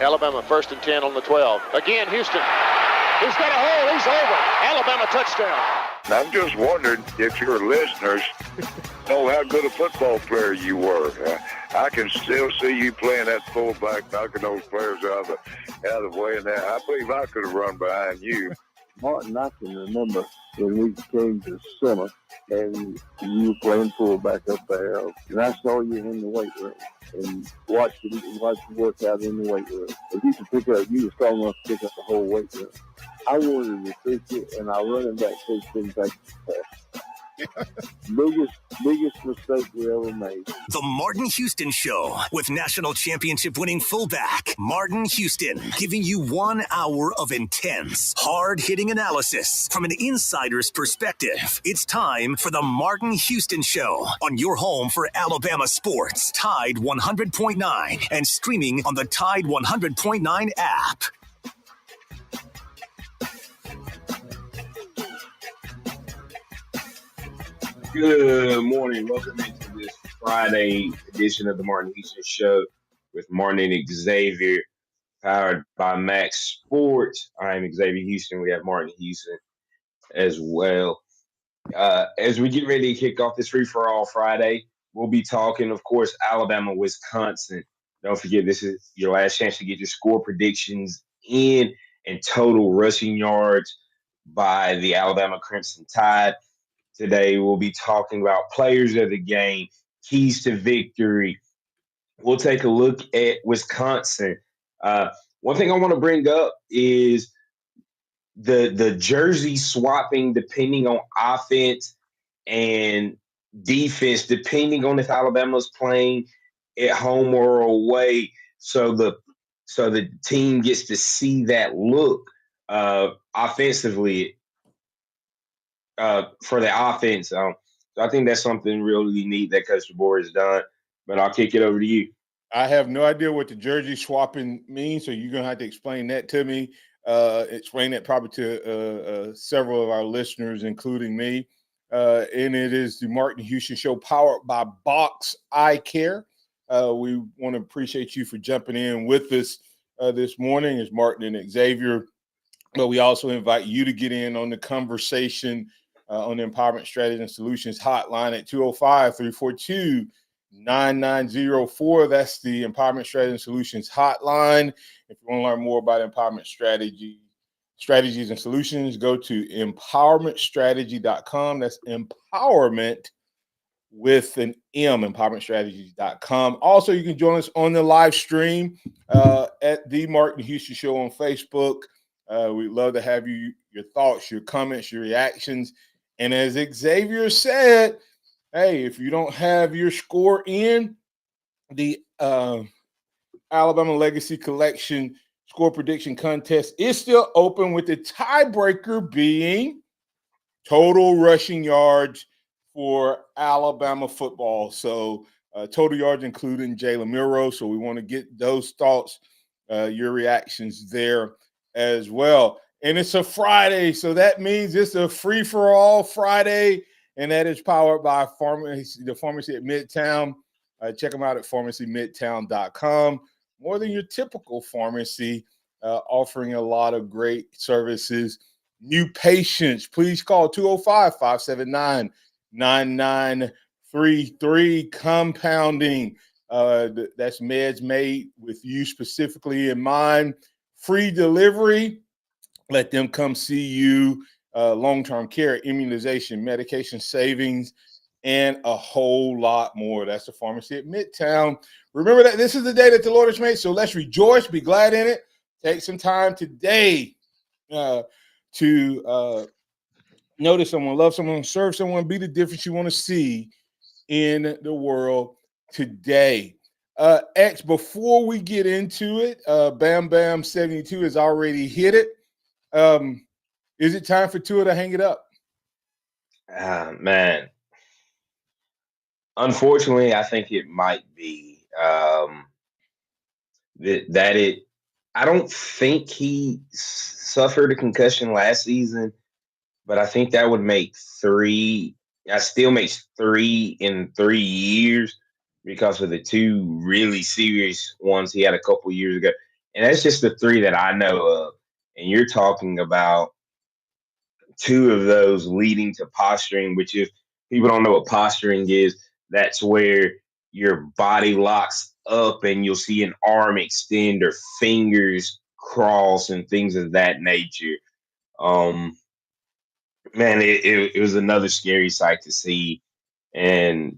Alabama 1st and 10 on the 12. Again, Houston. He's got a hole. He's over. Alabama touchdown. I'm just wondering if your listeners know how good a football player you were. I can still see you playing that fullback, knocking those players out of the way. And that, I believe I could have run behind you. Martin, I can remember when we came to summer and you were playing fullback up there, and I saw you in the weight room and watched you work out in the weight room. If you could pick up, you were strong enough to pick up the whole weight room. I wanted to fix it, and our running back coach didn't take it. Biggest mistake we ever made. The Martin Houston Show with national championship winning fullback Martin Houston, giving you 1 hour of intense, hard-hitting analysis from an insider's perspective. It's time for the Martin Houston Show on your home for Alabama sports, Tide 100.9, and streaming on the Tide 100.9 app. Good morning. Welcome into this Friday edition of the Martin Houston Show with Martin and Xavier, powered by Max Sports. I'm Xavier Houston. We have Martin Houston as well. As we get ready to kick off this free-for-all Friday, we'll be talking, of course, Alabama, Wisconsin. Don't forget, this is your last chance to get your score predictions in and total rushing yards by the Alabama Crimson Tide. Today, we'll be talking about players of the game, keys to victory. We'll take a look at Wisconsin. One thing I want to bring up is the jersey swapping depending on offense and defense, depending on if Alabama's playing at home or away. So the team gets to see that look offensively. For the offense. So I think that's something really neat that Coach DeBoer has done. But I'll kick it over to you. I have no idea what the jersey swapping means, so you're going to have to explain that to me. Explain that probably to several of our listeners, including me. And it is the Martin Houston Show powered by Box Eye Care. We want to appreciate you for jumping in with us this morning. It's Martin and Xavier. But we also invite you to get in on the conversation on the Empowerment Strategies and Solutions hotline at 205-342-9904. That's the Empowerment Strategies and Solutions hotline. If you want to learn more about empowerment strategies and solutions, go to empowermentstrategy.com. That's empowerment with an M, empowermentstrategies.com. Also, you can join us on the live stream at the Martin Houston Show on Facebook. We'd love to have your thoughts, your comments, your reactions. And as Xavier said, hey, if you don't have your score in, the Alabama Legacy Collection score prediction contest is still open, with the tiebreaker being total rushing yards for Alabama football. So total yards including Jalen Milroe. So we want to get those thoughts, your reactions there as well. And it's a Friday, so that means it's a free-for-all Friday, and that is powered by the pharmacy at Midtown. Check them out at pharmacymidtown.com. More than your typical pharmacy, offering a lot of great services. New patients, please call 205-579-9933. Compounding, that's meds made with you specifically in mind. Free delivery. Let them come see you. Long-term care, immunization, medication savings, and a whole lot more. That's the pharmacy at Midtown. Remember that this is the day that the Lord has made, so let's rejoice, be glad in it. Take some time today to notice someone, love someone, serve someone, be the difference you want to see in the world today. X, before we get into it, Bam Bam 72 has already hit it. Is it time for Tua to hang it up? Man, Unfortunately, I think it might be that it. I don't think he suffered a concussion last season, but I think that would make three. That still makes 3 in 3 years because of the two really serious ones he had a couple years ago, and that's just the three that I know of. And you're talking about two of those leading to posturing, which if people don't know what posturing is, that's where your body locks up and you'll see an arm extend or fingers cross and things of that nature. Um, man, it was another scary sight to see. And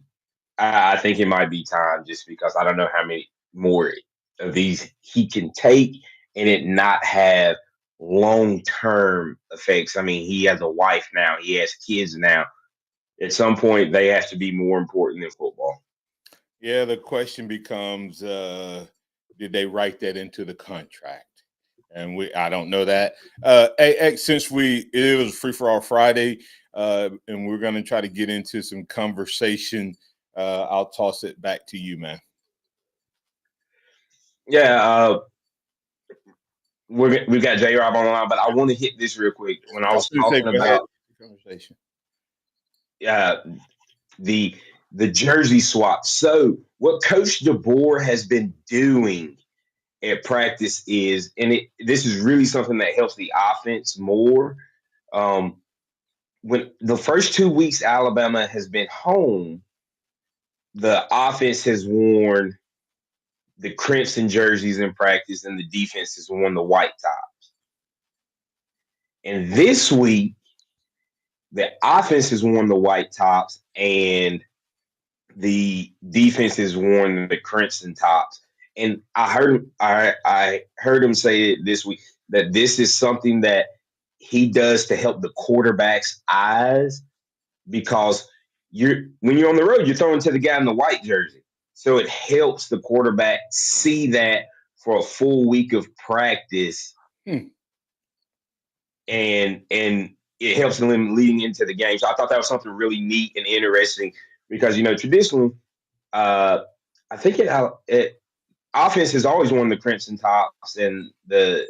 I think it might be time just because I don't know how many more of these he can take and it not have long term effects. I mean, he has a wife now, he has kids now. At some point, they have to be more important than football. Yeah, the question becomes, did they write that into the contract? And I don't know that. Since it was Free for All Friday, and we're going to try to get into some conversation, I'll toss it back to you, man. Yeah, we've got J Rob on the line, but I want to hit this real quick. When I was talking about conversation, the jersey swap. So what Coach DeBoer has been doing at practice is, and this is really something that helps the offense more. When the first 2 weeks Alabama has been home, the offense has worn the crimson jerseys in practice, and the defense has worn the white tops. And this week, the offense has worn the white tops, and the defense has worn the crimson tops. And I heard him say it this week that this is something that he does to help the quarterback's eyes because when you're on the road, you're throwing to the guy in the white jersey. So it helps the quarterback see that for a full week of practice. And it helps them leading into the game. So I thought that was something really neat and interesting because, traditionally, I think it offense has always worn the crimson tops and the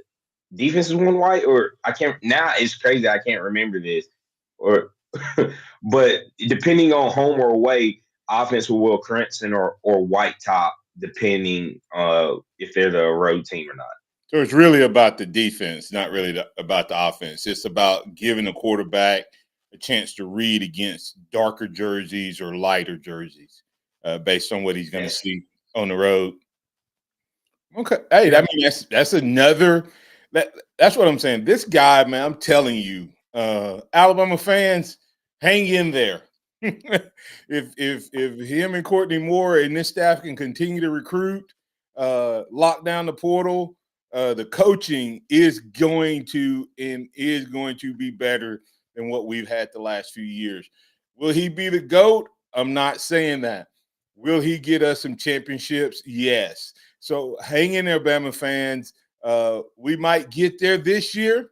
defense has worn white, or I can't now. It's crazy. I can't remember this, but depending on home or away, offense will wear crimson or white top, depending if they're the road team or not. So it's really about the defense, not really about the offense. It's about giving the quarterback a chance to read against darker jerseys or lighter jerseys based on what he's going to see on the road. Okay. Hey, I mean, that's another that's what I'm saying. This guy, man, I'm telling you, Alabama fans, hang in there. if him and Courtney Moore and this staff can continue to recruit, lock down the portal, the coaching is going to be better than what we've had the last few years. Will he be the GOAT? I'm not saying that. Will he get us some championships? Yes. So hang in there, Bama fans. We might get there this year,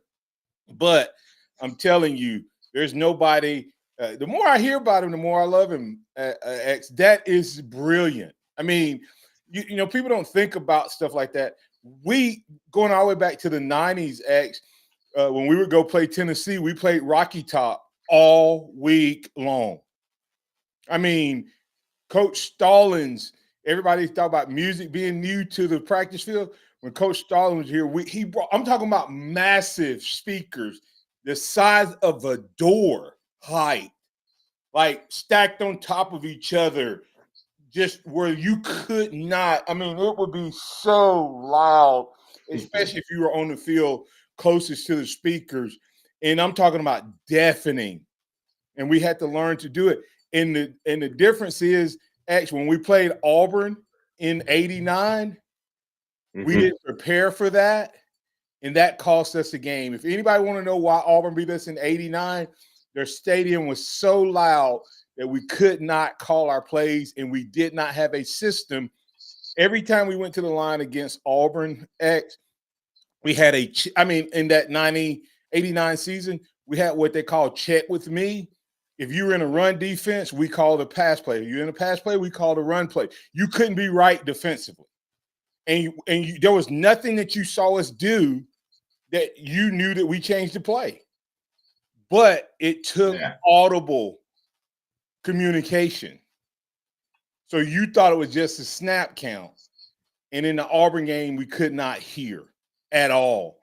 but I'm telling you, there's nobody. The more I hear about him, the more I love him. X, that is brilliant. I mean, you know, people don't think about stuff like that. We going all the way back to the 90s, X, when we would go play Tennessee, we played Rocky Top all week long. I mean, Coach Stallings, everybody thought about music being new to the practice field. When Coach Stallings was here, I'm talking about massive speakers, the size of a door height, like stacked on top of each other, just where you could not. I mean, it would be so loud, especially if you were on the field closest to the speakers. And I'm talking about deafening. And we had to learn to do it. And the difference is, actually, when we played Auburn in '89, we didn't prepare for that, and that cost us a game. If anybody want to know why Auburn beat us in '89, their stadium was so loud that we could not call our plays, and we did not have a system. Every time we went to the line against Auburn X, we had in that '89 season, we had what they call check with me. If you were in a run defense, we called a pass play. If you're in a pass play, we called a run play. You couldn't be right defensively. And there was nothing that you saw us do that you knew that we changed the play. But it took audible communication. So you thought it was just a snap count. And in the Auburn game, we could not hear at all.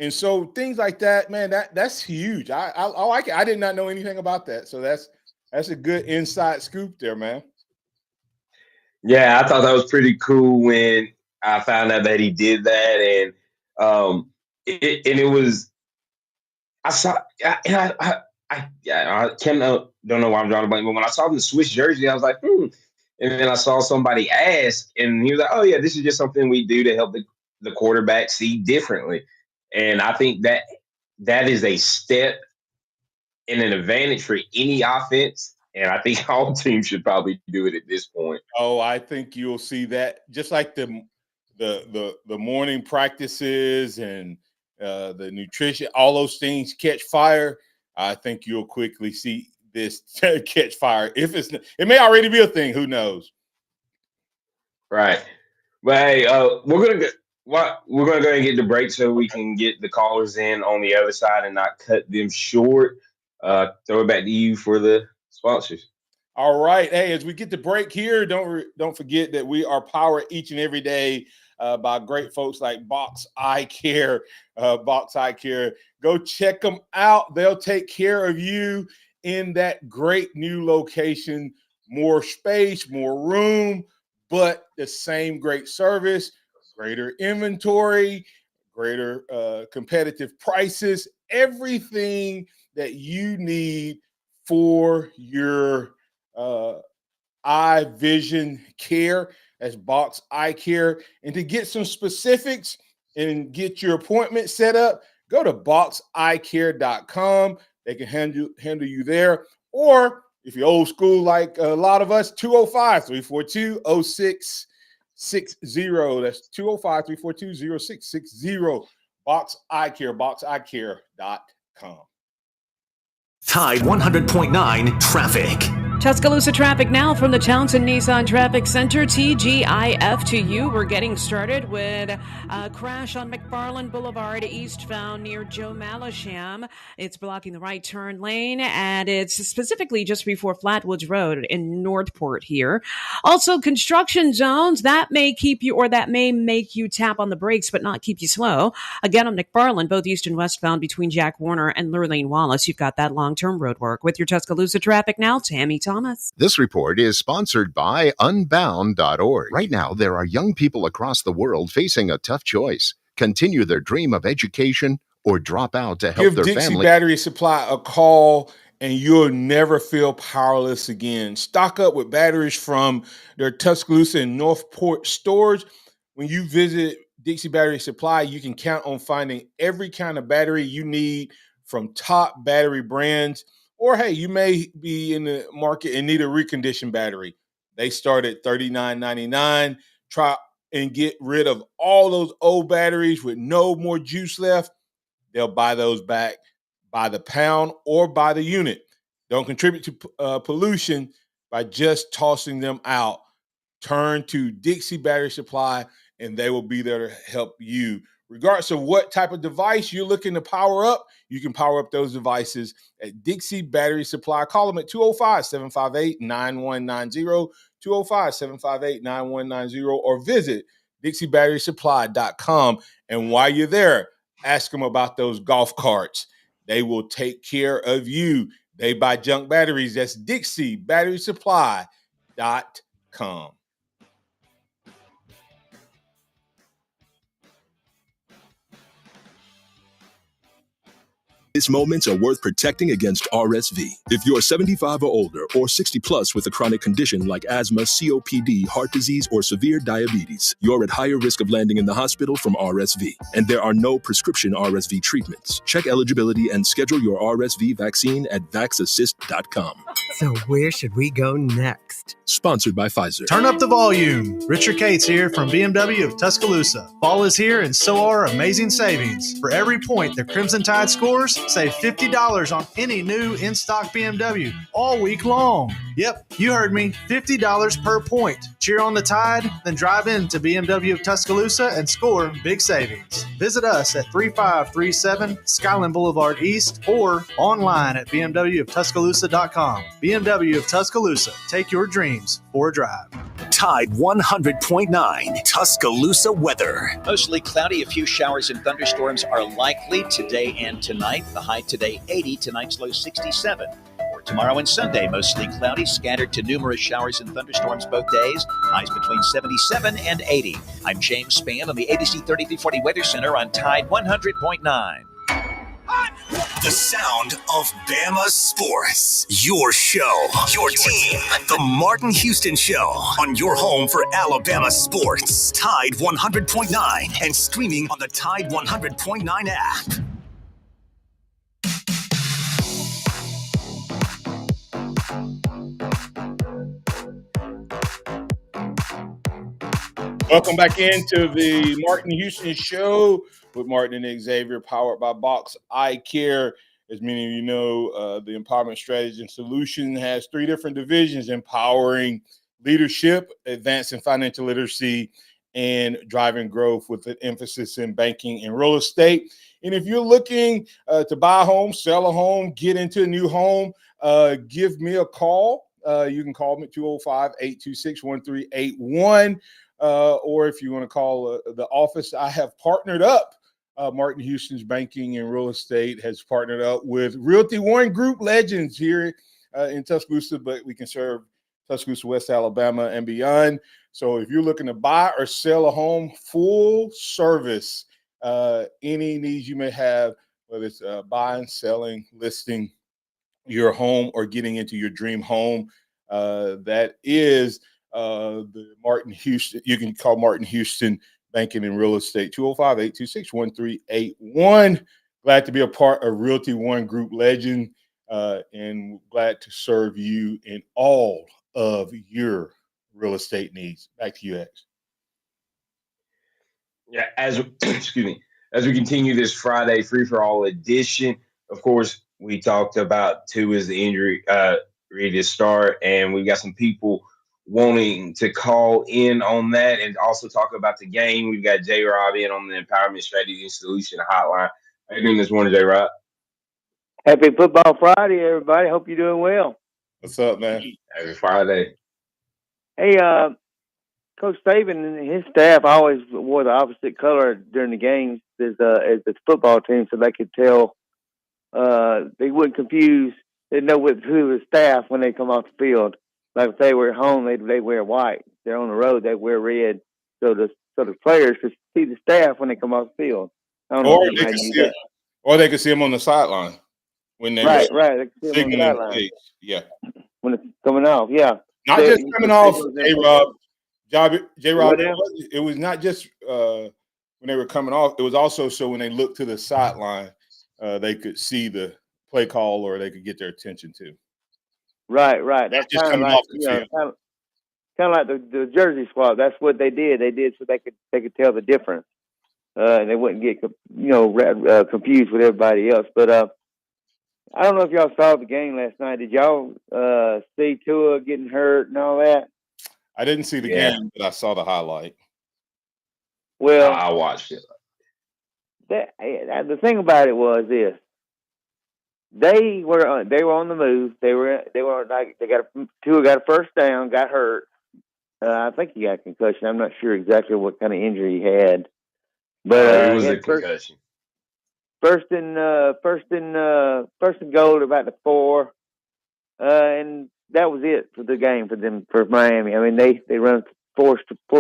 And so things like that, man, that's huge. I like it. I did not know anything about that. So that's a good inside scoop there, man. Yeah, I thought that was pretty cool when I found out that he did that. And it was I saw I don't know why I'm drawing a blank, but when I saw the Swiss jersey, I was like, And then I saw somebody ask, and he was like, "Oh yeah, this is just something we do to help the quarterback see differently." And I think that is a step and an advantage for any offense. And I think all teams should probably do it at this point. Oh, I think you'll see that just like the morning practices and the nutrition, all those things catch fire. I think you'll quickly see this catch fire. It may already be a thing. Who knows? Right. But hey, we're gonna go ahead and get the break so we can get the callers in on the other side and not cut them short. Throw it back to you for the sponsors. All right. Hey, as we get the break here, don't forget that we are powered each and every day by great folks like Box Eye Care. Box Eye Care. Go check them out. They'll take care of you in that great new location. More space, more room, but the same great service, greater inventory, greater competitive prices, everything that you need for your eye vision care. As Box Eye Care. And to get some specifics and get your appointment set up, go to boxeyecare.com. They can handle you there. Or if you're old school like a lot of us, 205-342-0660. That's 205-342-0660. Box Eye Care, boxeyecare.com. Tide 100.9 traffic. Tuscaloosa traffic now from the Townsend Nissan Traffic Center, TGIF to you. We're getting started with a crash on McFarland Boulevard, eastbound near Joe Malisham. It's blocking the right turn lane, and it's specifically just before Flatwoods Road in Northport here. Also, construction zones, that may make you tap on the brakes, but not keep you slow. Again, on McFarland, both east and westbound between Jack Warner and Lurleen Wallace, you've got that long-term road work. With your Tuscaloosa traffic now, Tammy Thomas. This report is sponsored by Unbound.org. Right now, there are young people across the world facing a tough choice. Continue their dream of education or drop out to help their Give Dixie family. Battery Supply a call, and you'll never feel powerless again. Stock up with batteries from their Tuscaloosa and Northport stores. When you visit Dixie Battery Supply, you can count on finding every kind of battery you need from top battery brands. Or, hey, you may be in the market and need a reconditioned battery. They start at $39.99. Try and get rid of all those old batteries with no more juice left. They'll buy those back by the pound or by the unit. Don't contribute to pollution by just tossing them out. Turn to Dixie Battery Supply, and they will be there to help you. Regardless of what type of device you're looking to power up, you can power up those devices at Dixie Battery Supply. Call them at 205-758-9190, 205-758-9190, or visit DixieBatterySupply.com. And while you're there, ask them about those golf carts. They will take care of you. They buy junk batteries. That's DixieBatterySupply.com. These moments are worth protecting against RSV. If you're 75 or older or 60 plus with a chronic condition like asthma, COPD, heart disease, or severe diabetes, you're at higher risk of landing in the hospital from RSV. And there are no prescription RSV treatments. Check eligibility and schedule your RSV vaccine at vaxassist.com. So where should we go next? Sponsored by Pfizer. Turn up the volume. Richard Cates here from BMW of Tuscaloosa. Fall is here and so are amazing savings. For every point the Crimson Tide scores, Save $50 on any new in-stock BMW all week long. Yep, you heard me, $50 per point. Cheer on the Tide, then drive into BMW of Tuscaloosa and score big savings. Visit us at 3537 Skyland Boulevard East or online at bmwoftuscaloosa.com. BMW of Tuscaloosa. Take your dreams for a drive. Tide 100.9 Tuscaloosa weather. Mostly cloudy. A few showers and thunderstorms are likely today and tonight. The high today 80, tonight's low 67. For tomorrow and Sunday, mostly cloudy, scattered to numerous showers and thunderstorms both days. Highs between 77 and 80. I'm James Spann on the ABC 3340 Weather Center on Tide 100.9. The sound of Bama Sports. Your show, your team. The Martin Houston Show on your home for Alabama sports. Tide 100.9 and streaming on the Tide 100.9 app. Welcome back into the Martin Houston Show with Martin and Xavier, powered by Box Eye Care. As many of you know, the Empowerment Strategy and Solution has 3 different divisions: empowering leadership, advancing financial literacy, and driving growth, with an emphasis in banking and real estate. And if you're looking to buy a home, sell a home, get into a new home, give me a call. You can call me at 205-826-1381. Or if you want to call the office, I have partnered up. Martin Houston's Banking and Real Estate has partnered up with Realty One Group legends here in Tuscaloosa, but we can serve Tuscaloosa, West Alabama, and beyond. So if you're looking to buy or sell a home, full service, any needs you may have, whether it's buying, selling, listing your home, or getting into your dream home, that is the Martin Houston. You can call Martin Houston Banking and Real Estate, 205-826-1381. Glad to be a part of Realty One Group legend, and glad to serve you in all of your real estate needs. Back to you, X. Yeah, excuse me, as we continue this Friday free-for-all edition, of course, we talked about Tua's injury ready to start, and we got some people wanting to call in on that and also talk about the game. We've got J-Rob in on the Empowerment Strategy and Solution Hotline. How you doing this morning, J-Rob? Happy Football Friday, everybody. Hope you're doing well. What's up, man? Happy Friday. Hey, Coach Saban and his staff always wore the opposite color during the games as the football team, so they could tell they wouldn't confuse. They'd know who was staff when they come off the field. Like if they were at home, they wear white. If they're on the road, they wear red. So the players could see the staff when they come off the field. I don't know Or they could see them on the sideline when they right. were They could see them on the sideline. Yeah, when it's coming off. Yeah, not just coming off. J-Rob, it was not just when they were coming off. It was also so when they looked to the sideline, they could see the play call, or they could get their attention too. Right. That's kind of like kind of like the jersey swap. That's what they did. They did so they could tell the difference, and they wouldn't get confused with everybody else. But I don't know if y'all saw the game last night. Did y'all see Tua getting hurt and all that? I didn't see the game, but I saw the highlight. Well, I watched it. The thing about it was this: they were on the move. They were like Tua got a first down, got hurt. I think he got a concussion. I'm not sure exactly what kind of injury he had, but it was a concussion. First and goal at about the 4, and that was it for the game for Miami. I mean, they run four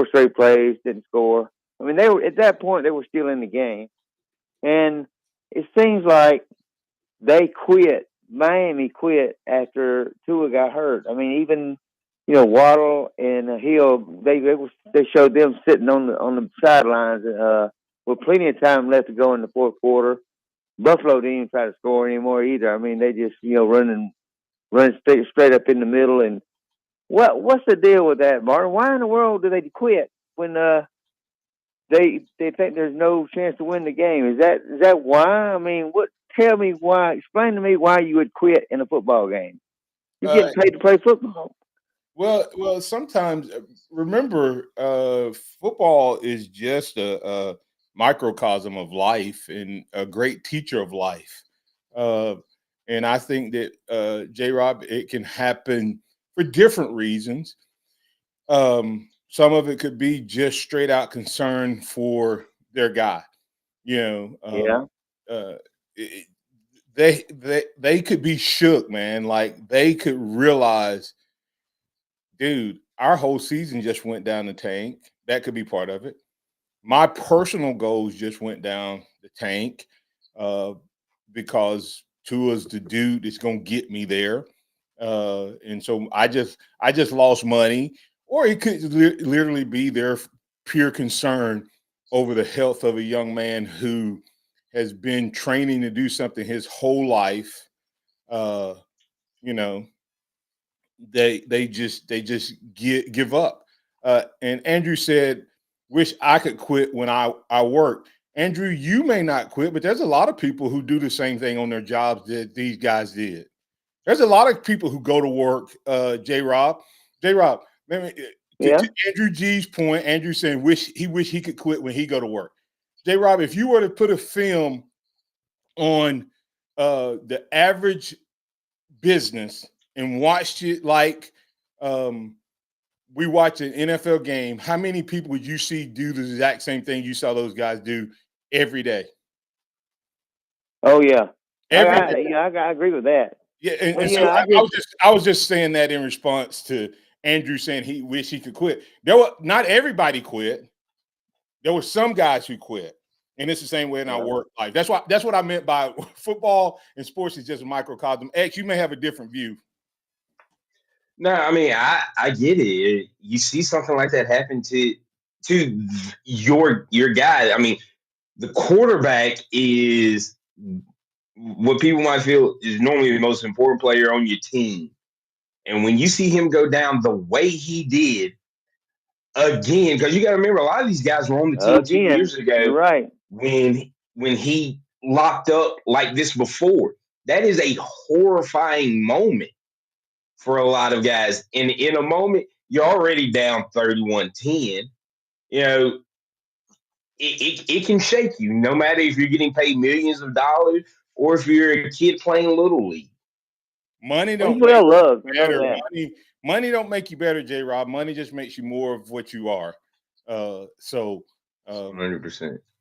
straight plays, didn't score. I mean, they were at that point they were still in the game, and it seems like they quit. Miami quit after Tua got hurt. I mean, even Waddle and Hill, they showed them sitting on the sidelines with plenty of time left to go in the fourth quarter. Buffalo didn't even try to score anymore either. I mean, they just run straight up in the middle. And what's the deal with that, Martin? Why in the world do they quit when they think there's no chance to win the game? Is that why? I mean, explain to me why you would quit in a football game. You're getting paid to play football. Well, sometimes remember, football is just a microcosm of life and a great teacher of life. And I think that J-Rob, it can happen for different reasons. Some of it could be just straight out concern for their guy. They could be shook, man. Like they could realize, dude, our whole season just went down the tank. That could be part of it. My personal goals just went down the tank because Tua's the dude that's gonna get me there, and so I just lost money, or it could literally be their pure concern over the health of a young man who has been training to do something his whole life. You know, they just give up. And Andrew said, "Wish I could quit when I work." Andrew, you may not quit, but there's a lot of people who do the same thing on their jobs that these guys did. There's a lot of people who go to work. J-Rob, to Andrew G's point, Andrew saying wish he could quit when he go to work. J-Rob, if you were to put a film on the average business and watched it like we watch an NFL game, how many people would you see do the exact same thing you saw those guys do every day? Oh yeah, Every day. I agree with that. Yeah, and so I was just saying that in response to Andrew saying he wished he could quit. Not everybody quit. There were some guys who quit, and it's the same way in our work life. That's what I meant by football and sports is just a microcosm. X, you may have a different view. No, I mean I get it. You see something like that happen to your guy. I mean, the quarterback is what people might feel is normally the most important player on your team. And when you see him go down the way he did again, because you got to remember a lot of these guys were on the team 2 years ago. You're right. When he locked up like this before. That is a horrifying moment for a lot of guys. And in a moment, you're already down 31-10. You know, it can shake you, no matter if you're getting paid millions of dollars or if you're a kid playing Little League. Money don't make you better. Money don't make you better, J-Rob. Money just makes you more of what you are. 100%.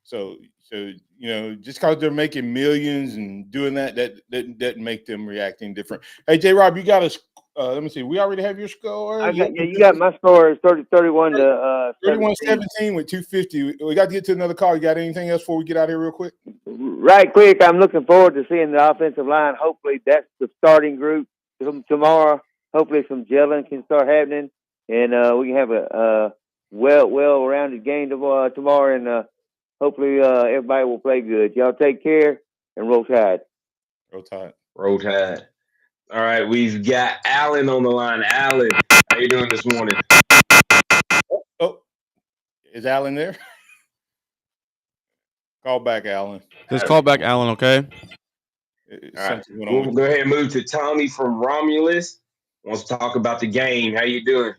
So just because they're making millions and doing that doesn't make them reacting different. Hey, J-Rob, you got us. Let me see. We already have your score. You got my score is 31 to 31-17 with 250. We got to get to another call. You got anything else before we get out of here real quick? Right quick, I'm looking forward to seeing the offensive line. Hopefully that's the starting group tomorrow. Hopefully some gelling can start happening, and we can have a well-rounded game tomorrow, and hopefully everybody will play good. Y'all take care and roll tide. Roll tide. Roll tide. All right, we've got Alan on the line. Alan, how you doing this morning? Oh, is Alan there? Call back, Alan. Just call back Alan, okay? All right. We'll go ahead and move to Tommy from Romulus. Wants to talk about the game. How you doing?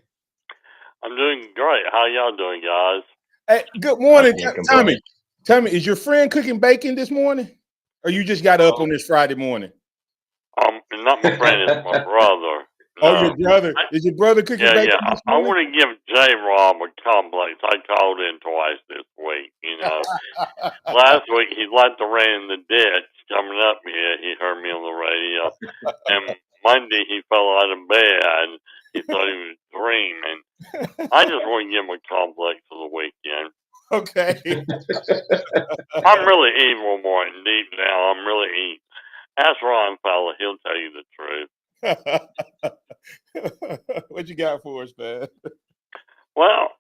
I'm doing great. How y'all doing, guys? Hey, good morning, Tommy. Tell me, is your friend cooking bacon this morning? Or you just got up on this Friday morning? Not my friend, it's my brother. Oh, your brother. Is your brother cooking bacon? Yeah. I want to give J-Rob a complex. I called in twice this week. Last week he let the rain in the ditch coming up here. He heard me on the radio. And Monday he fell out of bed and he thought he was dreaming. I just want to give him a complex for the weekend. Okay. I'm really evil, Martin. Deep down, I'm really evil. Ask Ron Fowler. He'll tell you the truth. What you got for us, man? Well,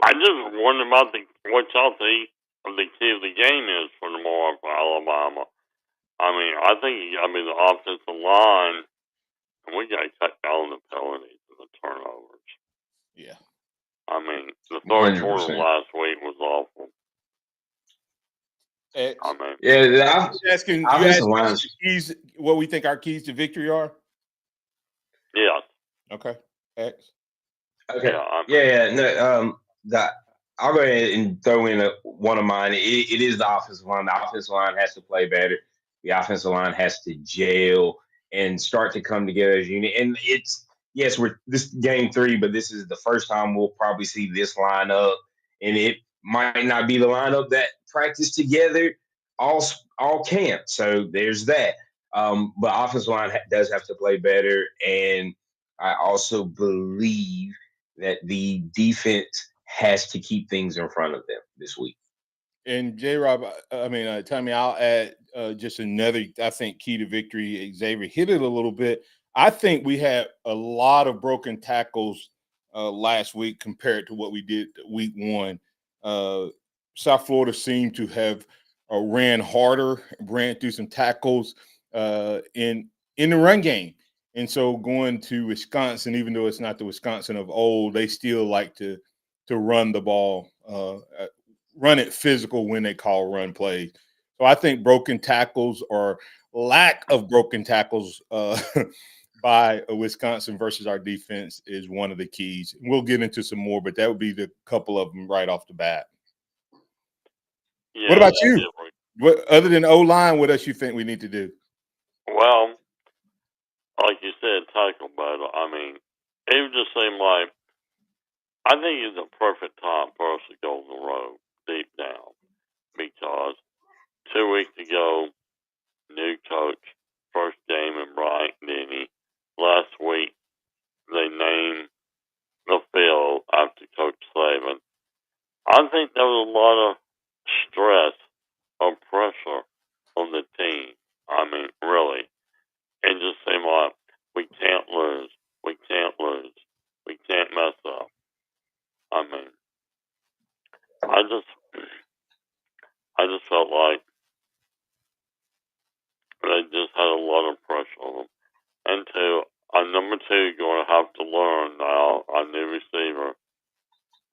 I just wonder about what y'all think the key of the game is for tomorrow for Alabama. I mean, I think it got to be the offensive line, and we got to cut down the penalties and the turnovers. Yeah. I mean, the third quarter last week was awful. X. I mean, Yeah, You asking keys, what we think our keys to victory are? yes. Okay. X. Okay. Yeah, No, I'll go ahead and throw in one of mine. It is the offensive line. The offensive line has to play better. The offensive line has to gel and start to come together as a unit. And we're this game 3, but this is the first time we'll probably see this lineup, and it might not be the lineup that practiced together all camp. So there's that. But offensive line does have to play better, and I also believe that the defense has to keep things in front of them this week. And J-Rob, Tommy, I'll add just another, I think, key to victory. Xavier hit it a little bit. I think we had a lot of broken tackles last week compared to what we did week 1. South Florida seemed to have ran harder, ran through some tackles in the run game. And so going to Wisconsin, even though it's not the Wisconsin of old, they still like to run the ball, run it physical when they call run plays. So I think broken tackles or lack of broken tackles by Wisconsin versus our defense is one of the keys. We'll get into some more, but that would be the couple of them right off the bat. Yeah, what about you? What, other than O-line, what else you think we need to do? Well, like you said, tackle better. I mean, it would just seem like I think it's a perfect time for us to go on the road deep down because 2 weeks ago, new coach, first game in Bryant-Denny. Last week, they named the field after Coach Saban. I think there was a lot of stress or pressure on the team. I mean, really. It just seemed like we can't lose. We can't lose. We can't mess up. I mean, I just felt like they just had a lot of pressure on them. And number 2, going to have to learn now, our new receiver,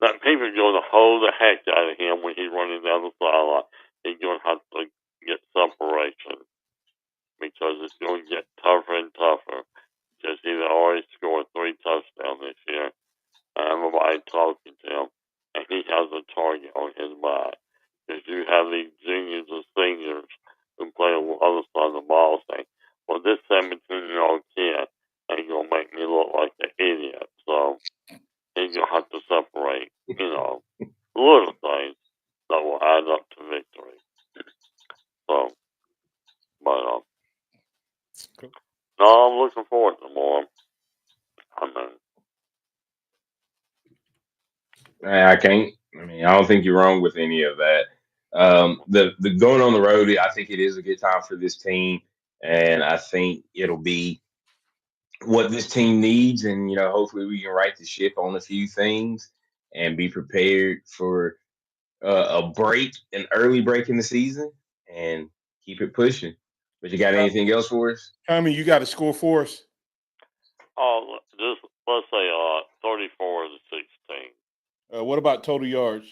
that people are going to hold the heck out of him when he's running down the sideline. He's going to have to get separation because it's going to get tougher and tougher because he's already scored 3 touchdowns this year. And everybody talking to him, and he has a target on his back. Because you have these juniors and seniors who play on the other side of the ball saying, well, this 17-year-old kid ain't going to make me look like an idiot. So he's going to have to separate, little things that will add up to victory. So, but, no, I'm looking forward to more. I don't think you're wrong with any of that. The going on the road, I think it is a good time for this team, and I think it'll be what this team needs. And hopefully we can right the ship on a few things and be prepared for an early break in the season, and keep it pushing. But you got anything else for us? Tommy, you got a score for us? Oh, just let's say 34 to 16. What about total yards?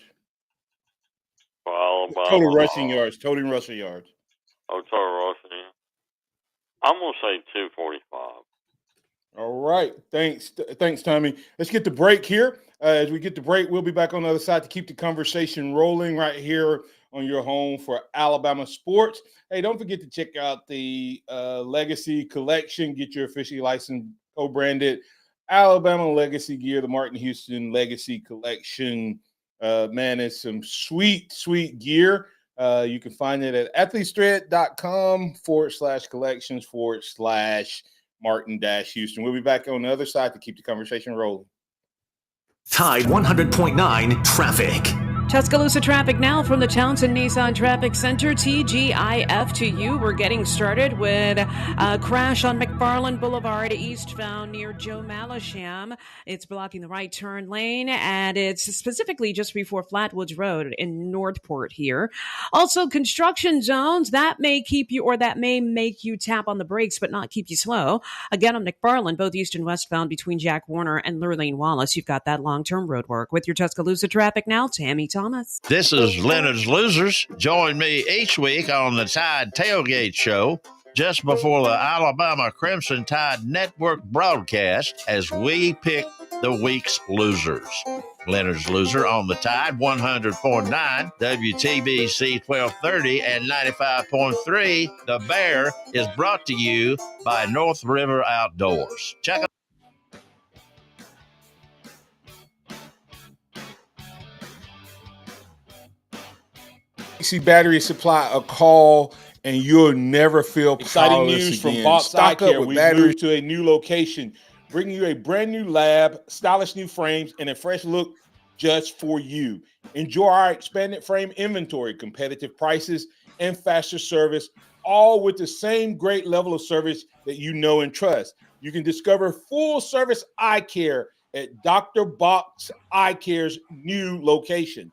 For Alabama. Total rushing yards. Total rushing yards. Oh, total rushing. I'm gonna say 245. All right. Thanks, Tommy. Let's get the break here. As we get the break, we'll be back on the other side to keep the conversation rolling right here on your home for Alabama sports. Hey, don't forget to check out the Legacy Collection. Get your officially licensed, co-branded Alabama Legacy gear, the Martin Houston Legacy Collection. Man, it's some sweet, sweet gear. You can find it at athletesthread.com/collections/Martin-Houston. We'll be back on the other side to keep the conversation rolling. Tide 100.9 traffic. Tuscaloosa traffic now from the Townsend Nissan Traffic Center, TGIF to you. We're getting started with a crash on McFarland Boulevard, eastbound near Joe Malisham. It's blocking the right turn lane, and it's specifically just before Flatwoods Road in Northport here. Also, construction zones, that may keep you, or that may make you tap on the brakes, but not keep you slow. Again, on McFarland, both east and westbound between Jack Warner and Lurleen Wallace, you've got that long-term road work. With your Tuscaloosa traffic now, Tammy Todd. Thomas. This is Leonard's Losers. Join me each week on the Tide Tailgate Show just before the Alabama Crimson Tide Network broadcast as we pick the week's losers. Leonard's Loser on the Tide 100.9, WTBC 1230 and 95.3. The Bear is brought to you by North River Outdoors. Check out Battery Supply a call, and you'll never feel Exciting news again. from Box Stock Eye up Care. with We've batteries moved to a new location, bringing you a brand new lab, stylish new frames, and a fresh look just for you. Enjoy our expanded frame inventory, competitive prices, and faster service, all with the same great level of service that you know and trust. You can discover full service eye care at Dr. Box Eye Care's new location.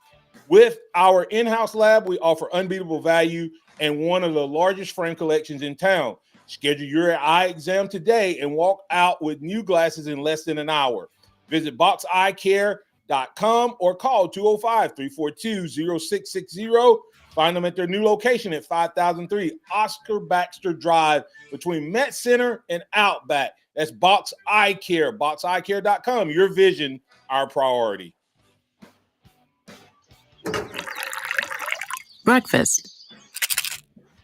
With our in-house lab, we offer unbeatable value and one of the largest frame collections in town. Schedule your eye exam today and walk out with new glasses in less than an hour. Visit boxeyecare.com or call 205-342-0660. Find them at their new location at 5003 Oscar Baxter Drive between Met Center and Outback. That's Box Eye Care, boxeyecare.com. Your vision, our priority. Breakfast,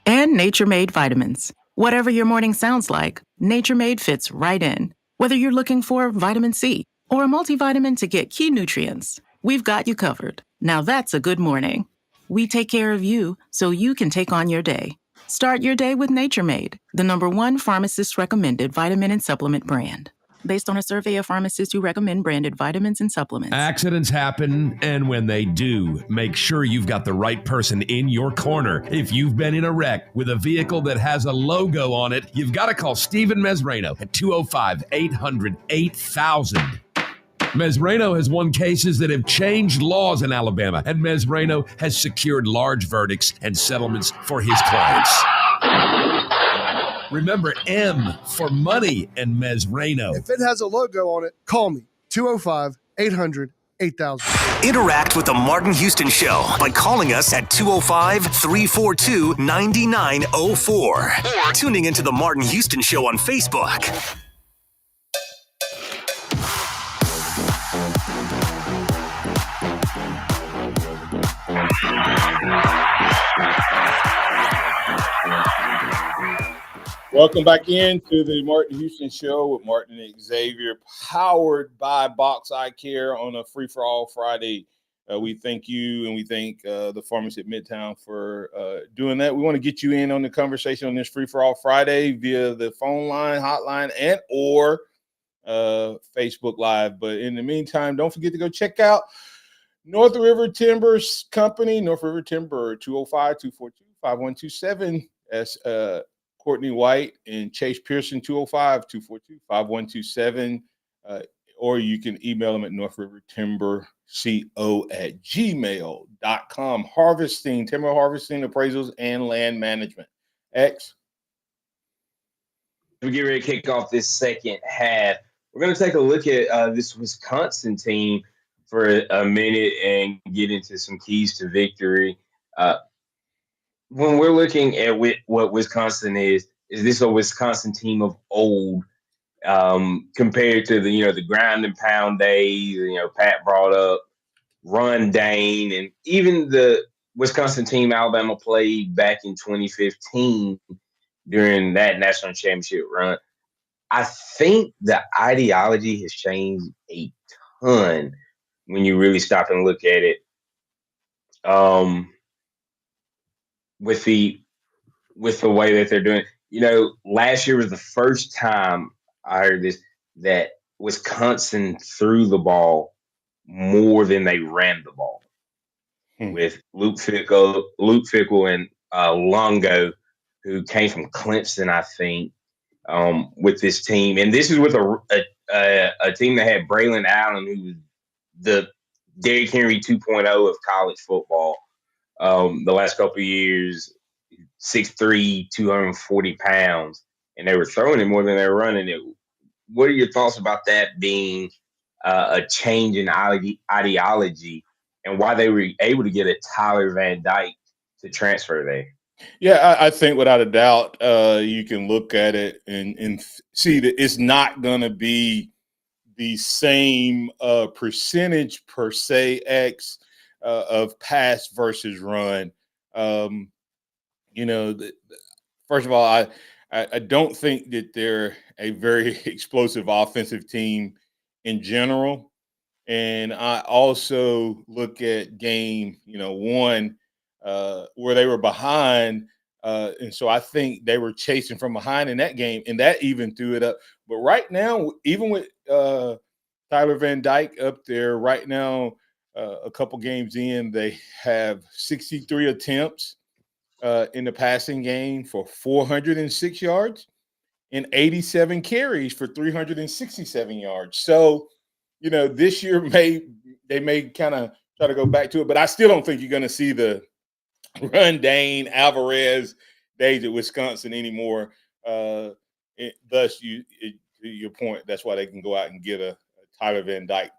and Nature Made vitamins. Whatever your morning sounds like, Nature Made fits right in. Whether you're looking for vitamin C or a multivitamin to get key nutrients, we've got you covered. Now that's a good morning. We take care of you so you can take on your day. Start your day with Nature Made, the #1 pharmacist-recommended vitamin and supplement brand. Based on a survey of pharmacists who recommend branded vitamins and supplements. Accidents happen, and when they do, make sure you've got the right person in your corner. If you've been in a wreck with a vehicle that has a logo on it, you've got to call Stephen Mesrano at 205-800-8000. Mesrano has won cases that have changed laws in Alabama, and Mesrano has secured large verdicts and settlements for his clients. Remember M for money and Mesrano. If it has a logo on it, call me. 205-800-8000. Interact with the Martin Houston Show by calling us at 205-342-9904 or tuning into the Martin Houston Show on Facebook. Welcome back into the Martin Houston Show with Martin and Xavier, powered by Box Eye Care on a free-for-all Friday. We thank you, and we thank the pharmacy at Midtown for doing that. We want to get you in on the conversation on this free-for-all Friday via the phone line, hotline, and or Facebook Live. But in the meantime, don't forget to go check out North River Timber's company, North River Timber, 205-242-5127. That's Courtney White and Chase Pearson, 205-242-5127. Or you can email them at northrivertimberco@gmail.com. Harvesting, timber harvesting, appraisals, and land management. X. We get ready to kick off this second half. We're going to take a look at this Wisconsin team for a minute and get into some keys to victory. When we're looking at what Wisconsin is this a Wisconsin team of old compared to the ground and pound days? Pat brought up Ron Dane, and even the Wisconsin team Alabama played back in 2015 during that national championship run. I think the ideology has changed a ton when you really stop and look at it. With the way that they're doing, last year was the first time I heard this, that Wisconsin threw the ball more than they ran the ball. With Luke Fickell and Longo, who came from Clemson, I think, with this team. And this is with a team that had Braylon Allen, who was the Derrick Henry 2.0 of college football. The last couple of years, 6'3", 240 pounds, and they were throwing it more than they were running it. What are your thoughts about that being a change in ideology and why they were able to get a Tyler Van Dyke to transfer there. Yeah, I think without a doubt, you can look at it and see that it's not going to be the same percentage per se X of pass versus run. You know, first of all, I don't think that they're a very explosive offensive team in general. And I also look at game, one, where they were behind. And so I think they were chasing from behind in that game, and that even threw it up. But right now, even with Tyler Van Dyke up there, right now, a couple games in, they have 63 attempts in the passing game for 406 yards and 87 carries for 367 yards. So, this year they may kind of try to go back to it, but I still don't think you're going to see the run Dane Alvarez days at Wisconsin anymore. Thus, to your point, that's why they can go out and get a Tyler Van Dyke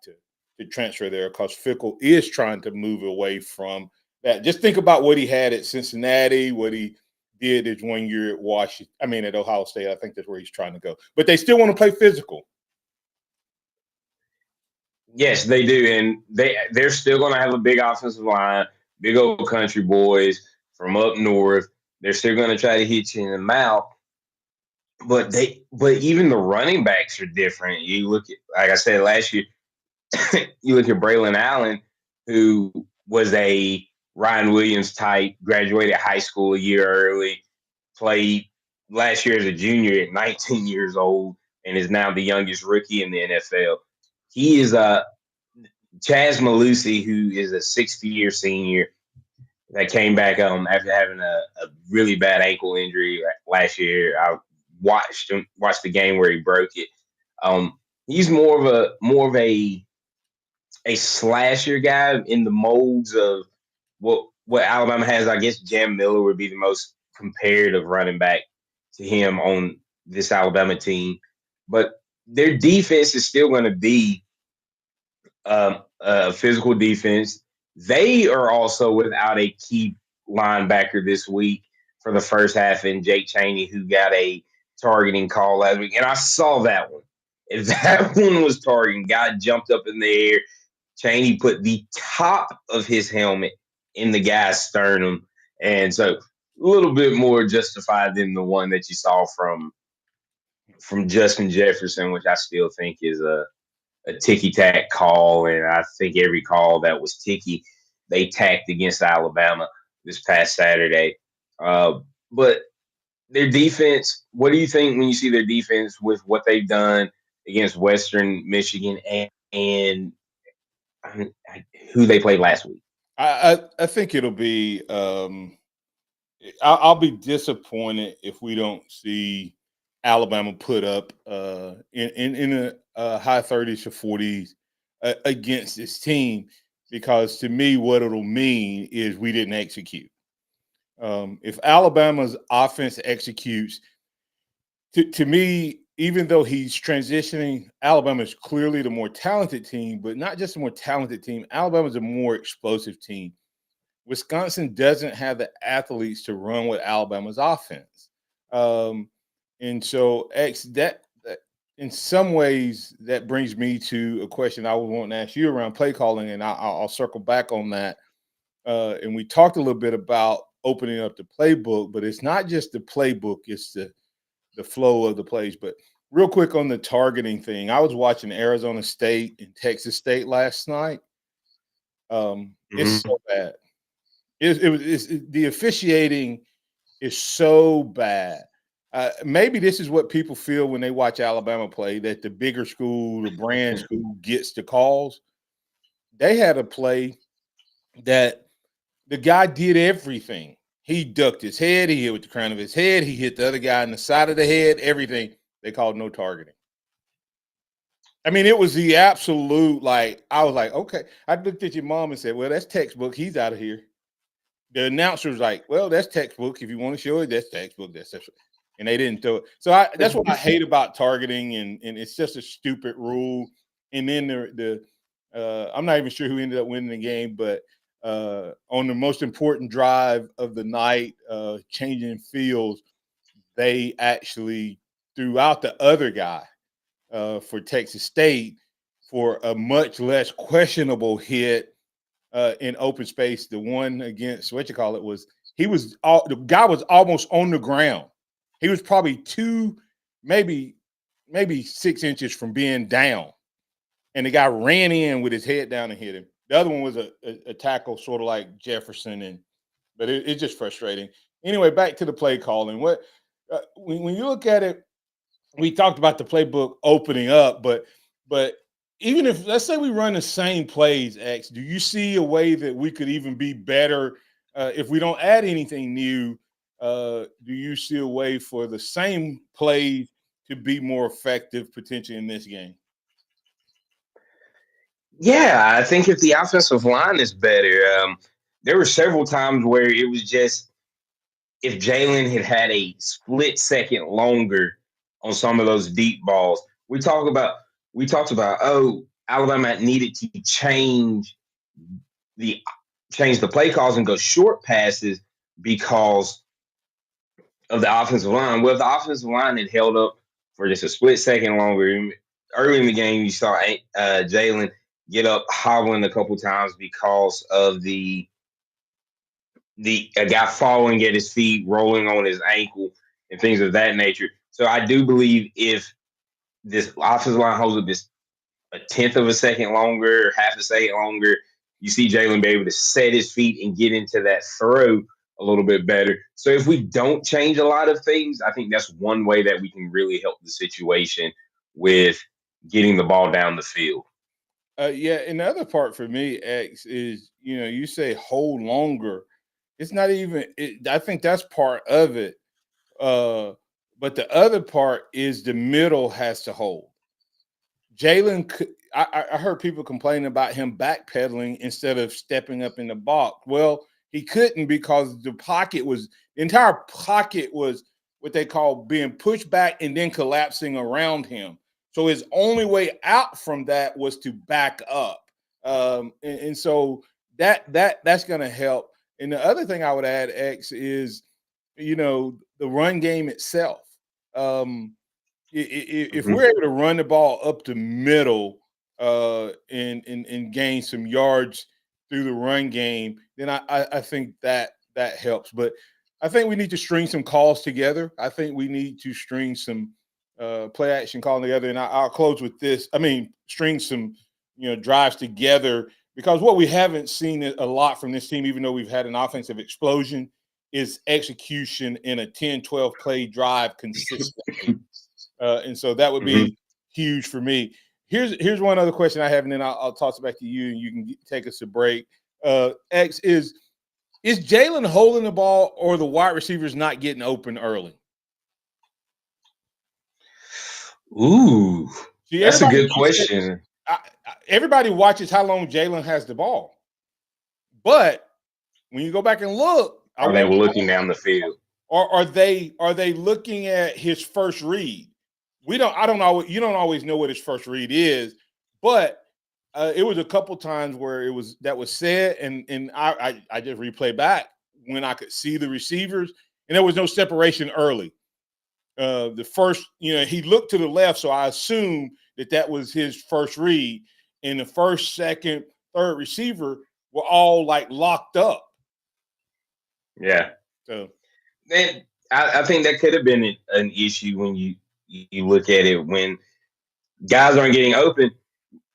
to transfer there, because Fickle is trying to move away from that. Just think about what he had at Cincinnati, what he did his 1 year at at Ohio State. I think that's where he's trying to go. But they still want to play physical. Yes, they do, and they're still going to have a big offensive line, big old country boys from up north. They're still going to try to hit you in the mouth, but even the running backs are different. You look at, like I said last year, you look at Braylon Allen, who was a Ryan Williams type, graduated high school a year early, played last year as a junior at 19 years old, and is now the youngest rookie in the NFL. He is Chaz Malusi, who is a 60-year senior that came back after having a really bad ankle injury last year. I watched the game where he broke it. He's more of a slasher guy in the molds of what Alabama has. I guess Jam Miller would be the most comparative running back to him on this Alabama team, but their defense is still going to be a physical defense. They are also without a key linebacker this week for the first half in Jake Chaney, who got a targeting call last week. And I saw that one. If that one was targeting, guy jumped up in the air. Chaney put the top of his helmet in the guy's sternum. And so a little bit more justified than the one that you saw from Justin Jefferson, which I still think is a ticky-tack call, and I think every call that was ticky, they tacked against Alabama this past Saturday. But their defense, what do you think when you see their defense with what they've done against Western Michigan and who they played last week? I think it'll be I'll be disappointed if we don't see Alabama put up in a high 30s or 40s against this team, because to me, what it'll mean is we didn't execute. If Alabama's offense executes, to me, even though he's transitioning, Alabama is clearly the more talented team, but not just a more talented team. Alabama's a more explosive team. Wisconsin doesn't have the athletes to run with Alabama's offense. And so that in some ways, that brings me to a question I would want to ask you around play calling, and I'll circle back on that. And we talked a little bit about opening up the playbook, but it's not just the playbook, it's the flow of the plays. But real quick on the targeting thing, I was watching Arizona State and Texas State last night. It's so bad. The officiating is so bad. Maybe this is what people feel when they watch Alabama play, that the bigger school, the brand school, gets the calls. They had a play that the guy did everything. He ducked his head. He hit with the crown of his head. He hit the other guy in the side of the head, everything. They called no targeting. I mean, it was the absolute, I was like, okay. I looked at your mom and said, well, that's textbook. He's out of here. The announcer was like, well, that's textbook. If you want to show it, that's textbook. And they didn't throw it. So that's what I hate about targeting, and it's just a stupid rule. And then the I'm not even sure who ended up winning the game, but on the most important drive of the night, changing fields, they actually threw out the other guy for Texas State for a much less questionable hit in open space. The one against the guy was almost on the ground. He was probably maybe 6 inches from being down, and the guy ran in with his head down and hit him. The other one was a tackle, sort of like Jefferson, but it's just frustrating. Anyway, back to the play calling. When you look at it, we talked about the playbook opening up, but even if, let's say, we run the same plays, X, do you see a way that we could even be better if we don't add anything new? Do you see a way for the same plays to be more effective potentially in this game? Yeah, I think if the offensive line is better, there were several times where it was just if Jalen had a split second longer on some of those deep balls. We talked about Alabama needed to change the play calls and go short passes because of the offensive line. Well, if the offensive line had held up for just a split second longer, early in the game, you saw Jalen get up hobbling a couple times because of a guy falling at his feet, rolling on his ankle, and things of that nature. So I do believe if this offensive line holds up just a tenth of a second longer, half a second longer, you see Jalen be able to set his feet and get into that throw a little bit better. So if we don't change a lot of things, I think that's one way that we can really help the situation with getting the ball down the field. Yeah, and the other part for me, X, is you say hold longer. It's not even. I think that's part of it. But the other part is the middle has to hold. Jalen, I heard people complaining about him backpedaling instead of stepping up in the box. Well, he couldn't because the entire pocket was what they call being pushed back and then collapsing around him. So his only way out from that was to back up. And so that's going to help. And the other thing I would add, X, is, the run game itself. If we're able to run the ball up the middle and gain some yards through the run game, then I think that helps. But I think we need to string some calls together. I think we need to string some play action calling together. And I'll close with this. String some drives together, because what we haven't seen a lot from this team, even though we've had an offensive explosion, is execution in a 10, 12 play drive consistently. And so that would be huge for me. Here's one other question I have, and then I'll toss it back to you, and you can take us a break. X, is Jalen holding the ball, or the wide receivers not getting open early? Ooh, that's a good question. Everybody watches how long Jalen has the ball, but when you go back and look, are they looking down the field? Or are they looking at his first read? You don't always know what his first read is, but it was a couple times where that was said, and I just replay back when I could see the receivers, and there was no separation early. The first, he looked to the left, so I assumed that was his first read, and the first, second, third receiver were all like locked up. Yeah. So then I think that could have been an issue when you look at it, when guys aren't getting open.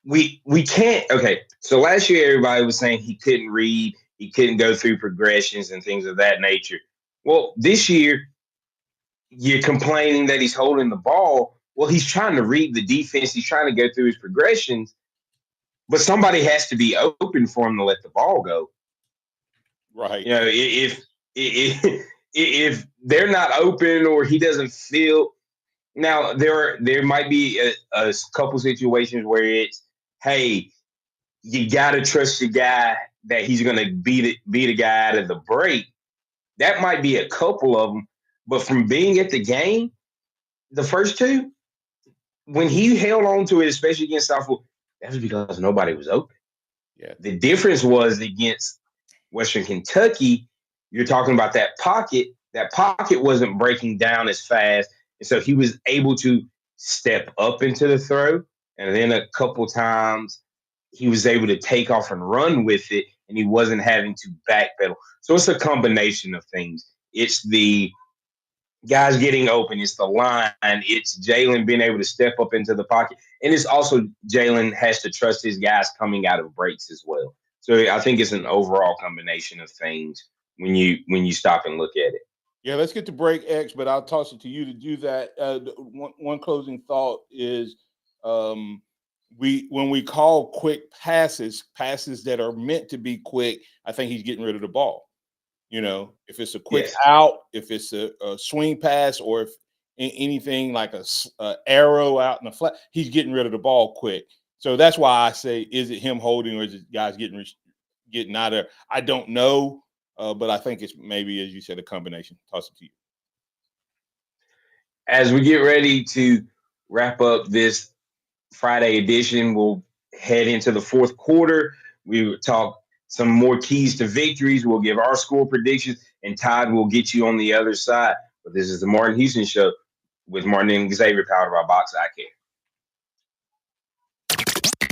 We can't. Okay, so last year everybody was saying he couldn't read, he couldn't go through progressions and things of that nature. Well, this year you're complaining that he's holding the ball. Well, he's trying to read the defense, he's trying to go through his progressions, but somebody has to be open for him to let the ball go. Right. If they're not open, or he doesn't feel. Now there might be a couple situations where it's, hey, you gotta trust your guy that he's gonna be the guy out of the break. That might be a couple of them, but from being at the game, the first two, when he held on to it, especially against Southfield, That was because nobody was open. Yeah. The difference was against Western Kentucky, you're talking about that pocket. That pocket wasn't breaking down as fast. And so he was able to step up into the throw. And then a couple times he was able to take off and run with it, and he wasn't having to backpedal. So it's a combination of things. It's the guys getting open. It's the line. It's Jalen being able to step up into the pocket. And it's also Jalen has to trust his guys coming out of breaks as well. So I think it's an overall combination of things when you stop and look at it. Yeah, let's get to break X, but I'll toss it to you to do that. One closing thought is when we call quick passes that are meant to be quick, I think he's getting rid of the ball. You know, if it's a quick out, if it's a swing pass, or if anything like a arrow out in the flat, he's getting rid of the ball quick. So that's why I say, is it him holding or is it guys getting out of there? I don't know. But I think it's maybe, as you said, a combination. Toss it to you. As we get ready to wrap up this Friday edition, we'll head into the fourth quarter. We will talk some more keys to victories. We'll give our score predictions, and Todd will get you on the other side. But this is the Martin Houston Show with Martin and Xavier, powered by Box I Care.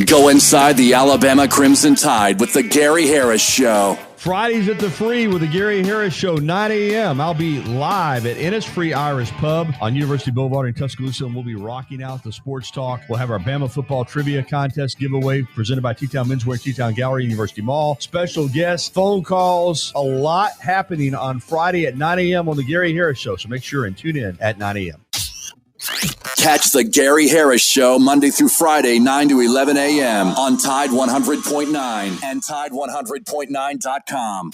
Go inside the Alabama Crimson Tide with the Gary Harris Show. Fridays at the Free with the Gary Harris Show, 9 a.m. I'll be live at Innisfree Irish Pub on University Boulevard in Tuscaloosa, and we'll be rocking out the sports talk. We'll have our Bama football trivia contest giveaway presented by T-Town Menswear, T-Town Gallery, University Mall. Special guests, phone calls, a lot happening on Friday at 9 a.m. on the Gary Harris Show, so make sure and tune in at 9 a.m. Catch the Gary Harris Show Monday through Friday, 9 to 11 a.m. on Tide 100.9 and Tide100.9.com.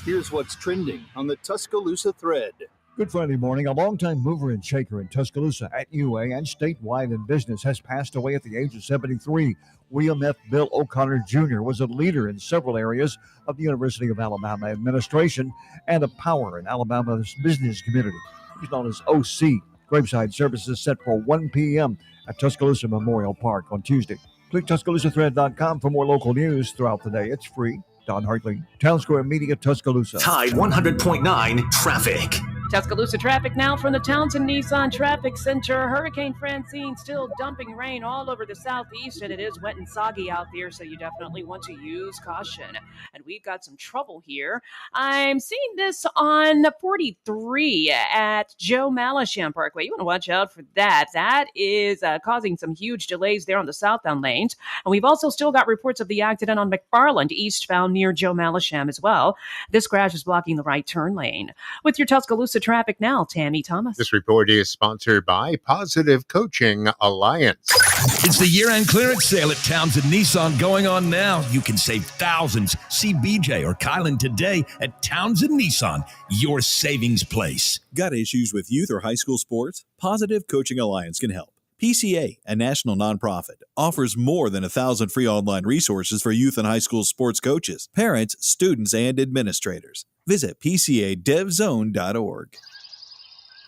Here's what's trending on the Tuscaloosa thread. Good Friday morning. A longtime mover and shaker in Tuscaloosa at UA and statewide in business has passed away at the age of 73. William F. Bill O'Connor Jr. was a leader in several areas of the University of Alabama administration and a power in Alabama's business community. He's known as OC. Graveside services set for 1 p.m. at Tuscaloosa Memorial Park on Tuesday. Click TuscaloosaThread.com for more local news throughout the day. It's free. Don Hartley, Town Square Media, Tuscaloosa. Tide 100.9 traffic. Tuscaloosa traffic now from the Townsend Nissan Traffic Center. Hurricane Francine still dumping rain all over the southeast, and it is wet and soggy out there, so you definitely want to use caution. And we've got some trouble here. I'm seeing this on 43 at Joe Malisham Parkway. You want to watch out for that. That is causing some huge delays there on the southbound lanes. And we've also still got reports of the accident on McFarland eastbound near Joe Malisham as well. This crash is blocking the right turn lane. With your Tuscaloosa traffic now, Tammy Thomas. This report is sponsored by Positive Coaching Alliance. It's the year-end clearance sale at Townsend Nissan going on now. You can save thousands. See BJ or Kylan today at Townsend Nissan, your savings place. Got issues with youth or high school sports? Positive Coaching Alliance can help. PCA, a national nonprofit, offers more than 1,000 free online resources for youth and high school sports coaches, parents, students, and administrators. Visit PCADevZone.org.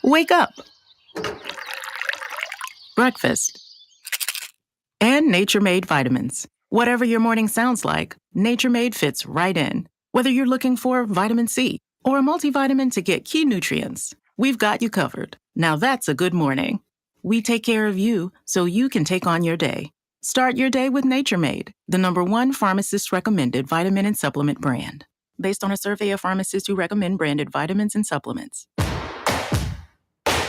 Wake up. Breakfast. And Nature Made vitamins. Whatever your morning sounds like, Nature Made fits right in. Whether you're looking for vitamin C or a multivitamin to get key nutrients, we've got you covered. Now that's a good morning. We take care of you so you can take on your day. Start your day with Nature Made, the #1 pharmacist-recommended vitamin and supplement brand. Based on a survey of pharmacists who recommend branded vitamins and supplements.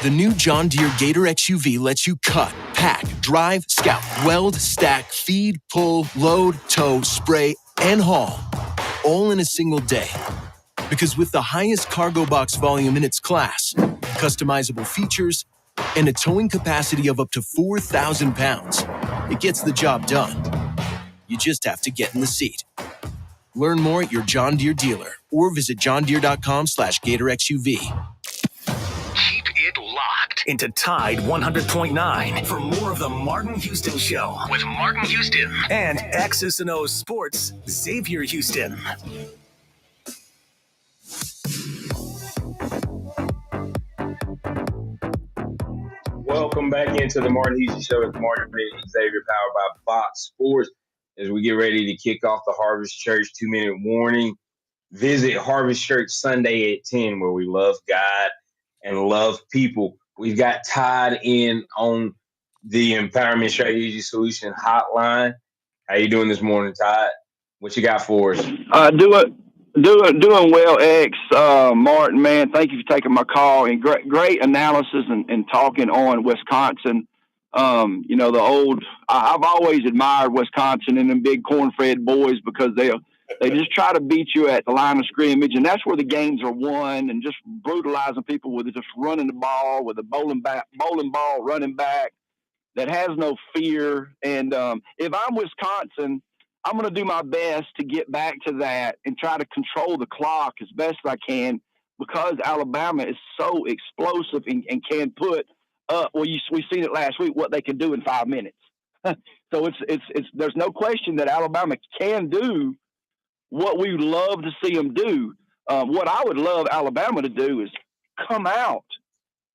The new John Deere Gator XUV lets you cut, pack, drive, scout, weld, stack, feed, pull, load, tow, spray, and haul, all in a single day. Because with the highest cargo box volume in its class, customizable features, and a towing capacity of up to 4,000 pounds, it gets the job done. You just have to get in the seat. Learn more at your John Deere dealer or visit johndeere.com/GatorXUV. Keep it locked into Tide 100.9 for more of the Martin Houston Show with Martin Houston and X's and O's Sports, Xavier Houston. Welcome back into the Martin Houston Show with Martin and Xavier, powered by Fox Sports. As we get ready to kick off the Harvest Church 2-minute warning, visit Harvest Church Sunday at 10, where we love God and love people. We've got Todd in on the Empowerment Strategy Solution Hotline. How you doing this morning, Todd? What you got for us? Doing well, X. Martin, man, thank you for taking my call, and great analysis and talking on Wisconsin. I've always admired Wisconsin and them big corn-fed boys, because they just try to beat you at the line of scrimmage, and that's where the games are won, and just brutalizing people with just running the ball with a bowling ball running back that has no fear. And if I'm Wisconsin, I'm going to do my best to get back to that and try to control the clock as best I can, because Alabama is so explosive and can put up. Well, we've seen it last week, what they can do in 5 minutes. So it's there's no question that Alabama can do what we would love to see them do. What I would love Alabama to do is come out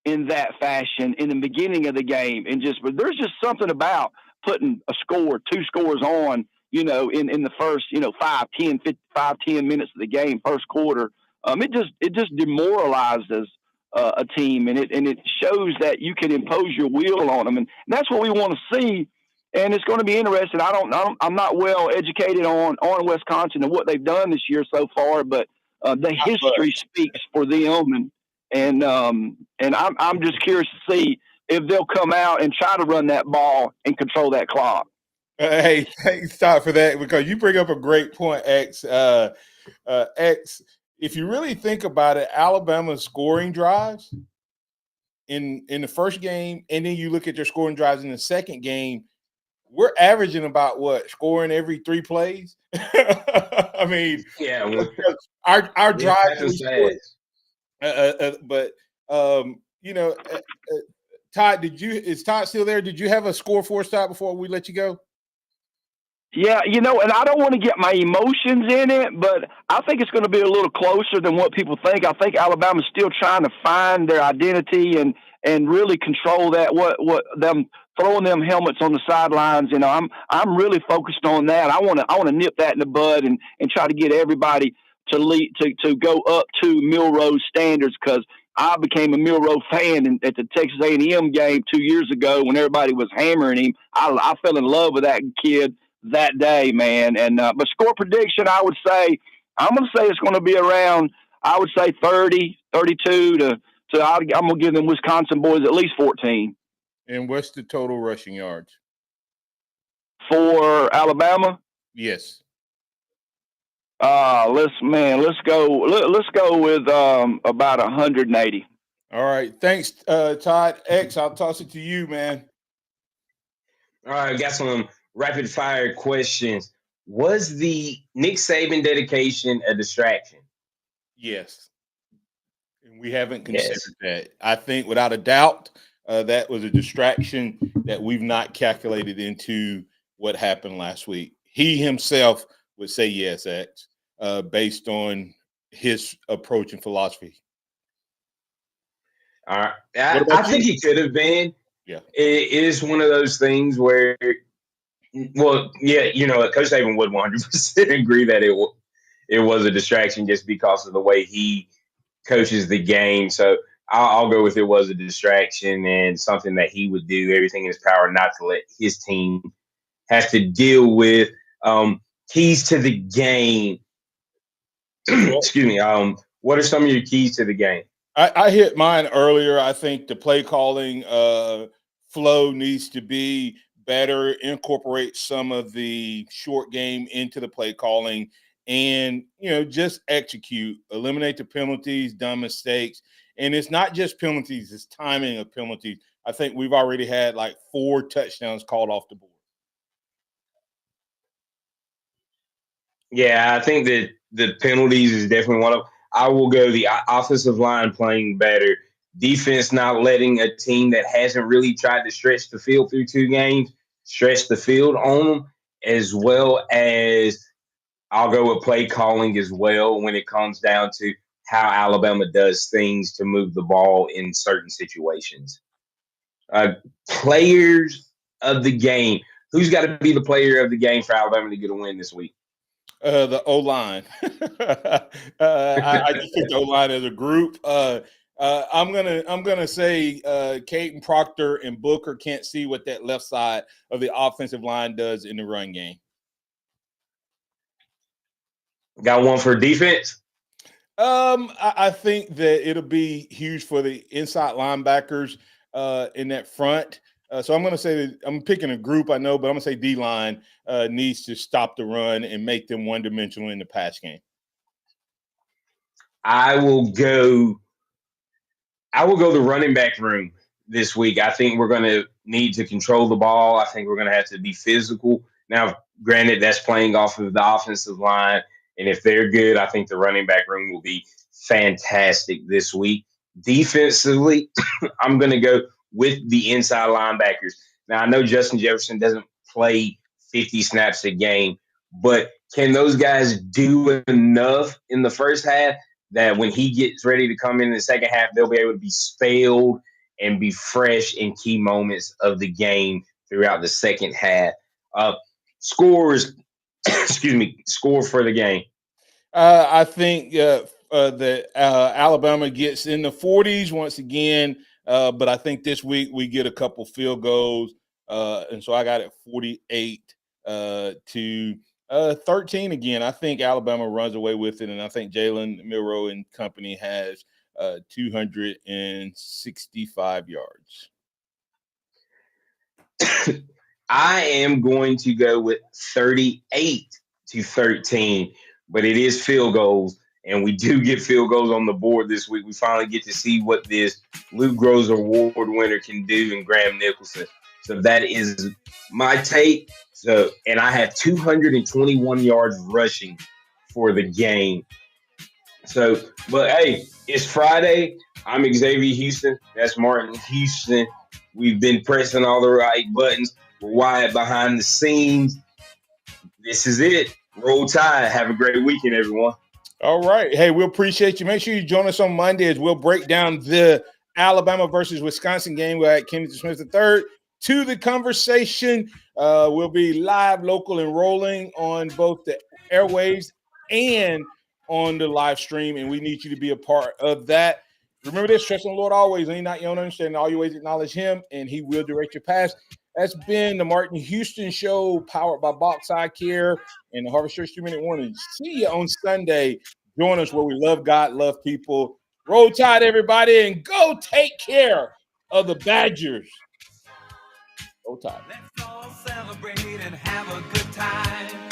in that fashion in the beginning of the game, but there's just something about putting a score, 2 scores on, in the first, 5-10 minutes of the game, first quarter. It just demoralizes a team, and it shows that you can impose your will on them, and that's what we want to see. And it's going to be interesting. I'm not well educated on Wisconsin and what they've done this year so far, but the history speaks for them, and I'm just curious to see if they'll come out and try to run that ball and control that clock. Hey, stop for that, because you bring up a great point, X. X, if you really think about it, Alabama's scoring drives in the first game, and then you look at their scoring drives in the second game, we're averaging about scoring every 3 plays. I mean, yeah, our drives. Todd, is Todd still there? Did you have a score for us, Todd, before we let you go? Yeah, and I don't want to get my emotions in it, but I think it's going to be a little closer than what people think. I think Alabama's still trying to find their identity and really control that. What them throwing them helmets on the sidelines. I'm really focused on that. I want to nip that in the bud and try to get everybody to go up to Milroe standards, because I became a Milroe fan at the Texas A&M game 2 years ago when everybody was hammering him. I fell in love with that kid that day, man. And but score prediction, I'm going to say it's going to be around, I would say 30, 32 to I'm going to give them Wisconsin boys at least 14. And what's the total rushing yards for Alabama? Yes. Let's go with about 180. All right. Thanks, Todd. X, I'll toss it to you, man. All right, got some rapid fire questions. Was the Nick Saban dedication a distraction? Yes. And we haven't considered that. I think without a doubt, that was a distraction that we've not calculated into what happened last week. He himself would say yes, X, based on his approach and philosophy. All right. I think he could have been. Yeah. It is one of those things where, Coach Saban would 100% agree that it was a distraction just because of the way he coaches the game. So I'll go with it was a distraction and something that he would do everything in his power not to let his team have to deal with. Keys to the game. Excuse me. What are some of your keys to the game? I hit mine earlier. I think the play calling flow needs to be better, incorporate some of the short game into the play calling, and just execute, eliminate the penalties, dumb mistakes. And it's not just penalties, it's timing of penalties. I think we've already had like 4 touchdowns called off the board. Yeah, I think that the penalties is definitely one of them. I will go the offensive line playing better, defense not letting a team that hasn't really tried to stretch the field through 2 games stretch the field on them, as well as I'll go with play calling as well when it comes down to how Alabama does things to move the ball in certain situations. Players of the game. Who's got to be the player of the game for Alabama to get a win this week? The O-line. I just picked the O-line as a group. I'm gonna say Caden Proctor and Booker can't see what that left side of the offensive line does in the run game. Got one for defense? I think that it'll be huge for the inside linebackers in that front. So I'm going to say that I'm picking a group, I know, but I'm going to say D-line needs to stop the run and make them one-dimensional in the pass game. I will go the running back room this week. I think we're going to need to control the ball. I think we're going to have to be physical. Now, granted, that's playing off of the offensive line, and if they're good, I think the running back room will be fantastic this week. Defensively, I'm going to go with the inside linebackers. Now, I know Justin Jefferson doesn't play 50 snaps a game, but can those guys do enough in the first half that when he gets ready to come in the second half, they'll be able to be spelled and be fresh in key moments of the game throughout the second half? Scores, score for the game. I think that Alabama gets in the 40s once again, but I think this week we get a couple field goals, and so I got it 48 to 13 again. I think Alabama runs away with it, and I think Jalen Milroe and company has 265 yards. I am going to go with 38-13, but it is field goals, and we do get field goals on the board this week. We finally get to see what this Luke Groves Award winner can do in Graham Nicholson. So that is my take. So, and I have 221 yards rushing for the game. So, but hey, it's Friday. I'm Xavier Houston. That's Martin Houston. We've been pressing all the right buttons. We're Wyatt behind the scenes. This is it. Roll Tide. Have a great weekend, everyone. All right. Hey, we appreciate you. Make sure you join us on Monday as we'll break down the Alabama versus Wisconsin game. We'll add Kennedy Smith III to the conversation. We'll be live, local, and rolling on both the airwaves and on the live stream, and we need you to be a part of that. Remember this, trust in the Lord always, lean not your own understanding, all your ways acknowledge him, and he will direct your path. That's been the Martin Houston Show, powered by Box Eye Care and the Harvest Church 2-Minute Warning. See you on Sunday. Join us where we love God, love people. Roll Tide, everybody, and go take care of the Badgers. Roll Tide. Let's all celebrate and have a good time.